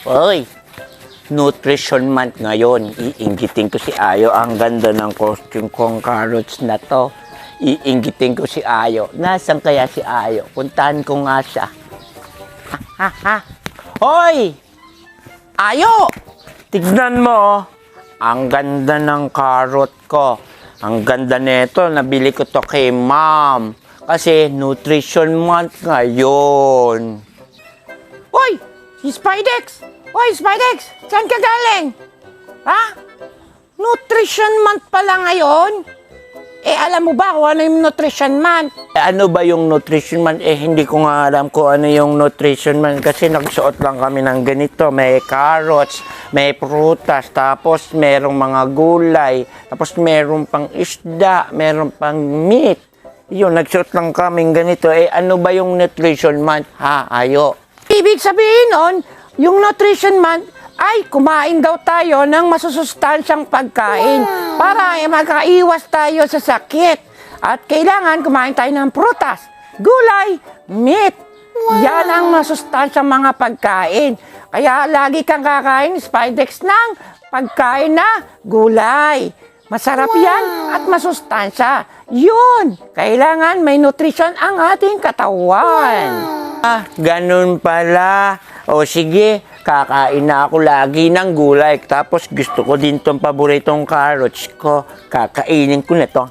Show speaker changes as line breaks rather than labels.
Oy, Nutrition Month ngayon. Iinggitin ko si Ayo. Ang ganda ng costume kong carrots na to. Iinggitin ko si Ayo. Nasaan kaya si Ayo? Puntahan ko nga siya. Hoy! Ayo! Tignan mo, ang ganda ng carrot ko. Ang ganda nito. Nabili ko to kay ma'am. Kasi Nutrition Month ngayon. Hoy! Si Spidex! Hoy, Spidex! Saan ka galing? Ha? Nutrition Month pala ngayon? Alam mo ba kung ano yung Nutrition Month? Ano ba yung Nutrition Month? Hindi ko nga alam kung ano yung Nutrition Month kasi nagsuot lang kami ng ganito. May carrots, may prutas, tapos merong mga gulay, tapos merong pang isda, merong pang meat. Yun, nagsuot lang kaming ganito. Ano ba yung Nutrition Month? Ha, Ayo? Ibig sabihin nun, yung Nutrition Month ay kumain daw tayo ng masusustansyang pagkain para makaiwas tayo sa sakit. At kailangan kumain tayo ng prutas, gulay, meat. Yan ang masustansyang mga pagkain. Kaya lagi kang kakain, Spidex, ng pagkain na gulay. Masarap yan at masustansya. Yun, kailangan may nutrition ang ating katawan. Ganun pala. O sige, kakain na ako lagi ng gulay. Tapos gusto ko din tong paboritong carrots ko. Kakainin ko na to.